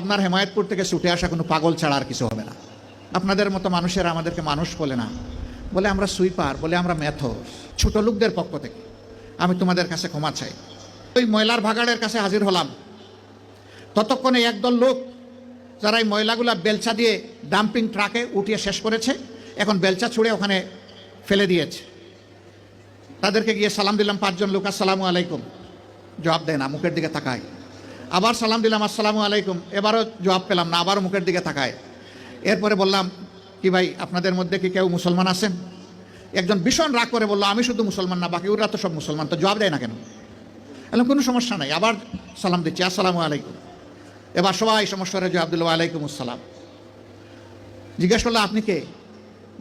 পাবনার হেমায়েতপুর থেকে ছুটে আসা কোনো পাগল ছাড়া আর কিছু হবে না। আপনাদের মতো মানুষেরা আমাদেরকে মানুষ বলে না, বলে আমরা সুইপার, বলে আমরা মেথর। ছোট লোকদের পক্ষ থেকে আমি তোমাদের কাছে ক্ষমা চাই। ওই ময়লার ভাগাড়ের কাছে হাজির হলাম, ততক্ষণে একদল লোক যারা এই ময়লাগুলা বেলচা দিয়ে ডাম্পিং ট্রাকে উঠিয়ে শেষ করেছে, এখন বেলচা ছুঁড়ে ওখানে ফেলে দিয়েছে। তাদেরকে গিয়ে সালাম দিলাম, 5 জন লোক, আসসালামু আলাইকুম, জবাব দেয় না, মুখের দিকে তাকায়। আবার সালাম দিলাম, আসসালামু আলাইকুম, এবারও জবাব পেলাম না, আবারও মুখের দিকে তাকায়। এরপরে বললাম, কি ভাই আপনাদের মধ্যে কি কেউ মুসলমান আছেন? একজন ভীষণ রাগ করে বললো, আমি শুধু মুসলমান না, বাকি ওরা তো সব মুসলমান, তো জবাব দেয় না কেন? বললাম কোনো সমস্যা নাই, আবার সালাম দিচ্ছি, আসসালামু আলাইকুম। এবার সবাই সমস্যারে জবাব দিল, ওয়ালাইকুম আসসালাম। জিজ্ঞেস করলো, আপনি কে?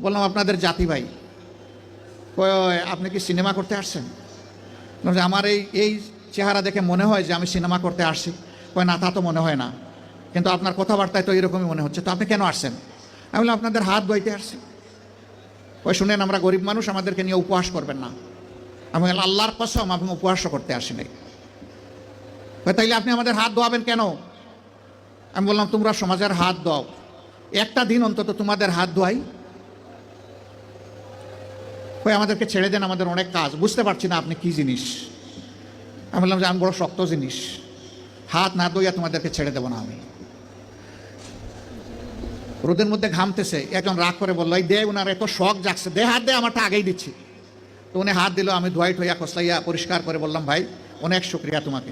বললাম আপনাদের জাতি ভাই। আপনি কি সিনেমা করতে আসছেন? আমার এই চেহারা দেখে মনে হয় যে আমি সিনেমা করতে আসছি। কয় না, তা তো মনে হয় না, কিন্তু আপনার কথাবার্তায় তো এরকমই মনে হচ্ছে, তো আপনি কেন আসছেন? আমি বললাম আপনাদের হাত ধুইতে আসছি। ওই শুনেন, আমরা গরিব মানুষ, আমাদেরকে নিয়ে উপহাস করবেন না। আমি বললাম আল্লাহর কসম আমি উপহাসও করতে আসি নাই। তাইলে আপনি আমাদের হাত ধোয়াবেন কেন? আমি বললাম তোমরা সমাজের হাত দাও, একটা দিন অন্তত তোমাদের হাত ধোয়াই। ওই আমাদেরকে ছেড়ে দেন, আমাদের অনেক কাজ, বুঝতে পারছি না আপনি কি জিনিস। আমি বললাম যে আমি বড় শক্ত জিনিস, হাত না ধুইয়া তোমাদেরকে ছেড়ে দেবো না আমি। রোদের মধ্যে ঘামতেছে, একজন রাগ করে বললো, এই দে, ওনার এত শখ জাগছে, দে হাত দে, আমারটা আগেই দিচ্ছি। তো উনি হাত দিল, আমি ধোয়াই ঠইয়া খসলাইয়া পরিষ্কার করে বললাম, ভাই অনেক শুক্রিয়া তোমাকে।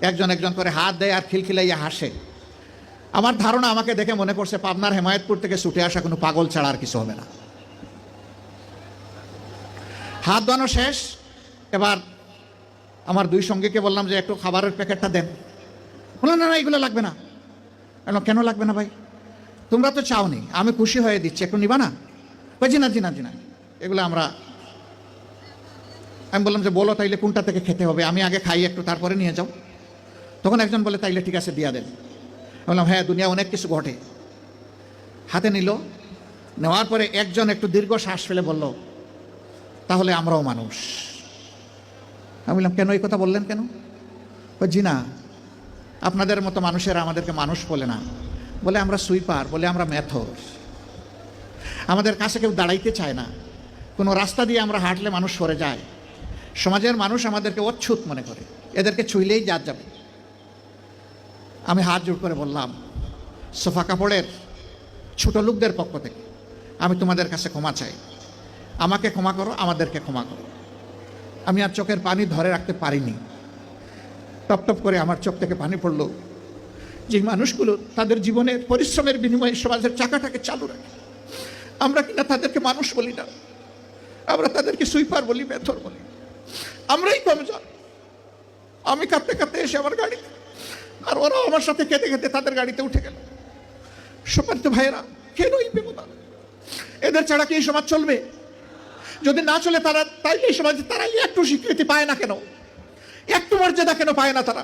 একজন একজন করে হাত দেয় আর খিলখিলাইয়া হাসে। আমার ধারণা আমাকে দেখে মনে করছে পাবনার হেমায়েতপুর থেকে ছুটে আসা কোনো পাগল ছাড়া আর কিছু হবে না। হাত ধোয়ানো শেষ, এবার আমার 2 সঙ্গীকে বললাম যে একটু খাবারের প্যাকেটটা দেন। বললাম না না, এগুলো লাগবে না। কেন লাগবে না ভাই? তোমরা তো চাওনি, আমি খুশি হয়ে দিচ্ছি, একটু নিবা না? জি না জি না জি না, এগুলো আমরা। আমি বললাম যে বলো তাইলে কোনটা থেকে খেতে হবে, আমি আগে খাই একটু, তারপরে নিয়ে যাও। তখন একজন বলে, তাইলে ঠিক আছে দিয়া দেন। বললাম হ্যাঁ, দুনিয়া অনেক কিছু ঘটে। হাতে নিল, নেওয়ার পরে একজন একটু দীর্ঘ শ্বাস ফেলে বলল, তাহলে আমরাও মানুষ। আমি বললাম কেন, এই কথা বললেন কেন? জি না, আপনাদের মতো মানুষেরা আমাদেরকে মানুষ বলে না, বলে আমরা সুইপার, বলে আমরা মেথর। আমাদের কাছে কেউ দাঁড়াইতে চায় না, কোনো রাস্তা দিয়ে আমরা হাঁটলে মানুষ সরে যায়। সমাজের মানুষ আমাদেরকে অচ্ছুত মনে করে, এদেরকে ছুঁইলেই জাত যাবে। আমি হাত জোড় করে বললাম, সোফা কাপড়ের ছোট লোকদের পক্ষ থেকে আমি তোমাদের কাছে ক্ষমা চাই। আমাকে ক্ষমা করো, আমাদেরকে ক্ষমা করো। আমি আর চোখের পানি ধরে রাখতে পারিনি, টপ টপ করে আমার চোখ থেকে পানি পড়ল। যে মানুষগুলো তাদের জীবনের পরিশ্রমের বিনিময়ে সমাজের চাকাটাকে চালু রাখে, আমরা কিনা তাদেরকে মানুষ বলি না, আমরা তাদেরকে সুইপার বলি, মেথর বলি। আমরাই কমজোর। আমি কাঁদতে কাঁদতে এসে আমার গাড়িতে, আর ওরাও আমার সাথে কেঁদে কেঁদে তাদের গাড়িতে উঠে গেল। সম্মানিত ভাইয়েরা, কেন এই বেমনা? এদের ছাড়া কি এই সমাজ চলবে? যদি না চলে তারা, তাইলে এই সমাজে তারা একটু স্বীকৃতি পায় না কেন? একটু মর্যাদা কেন পায় না তারা?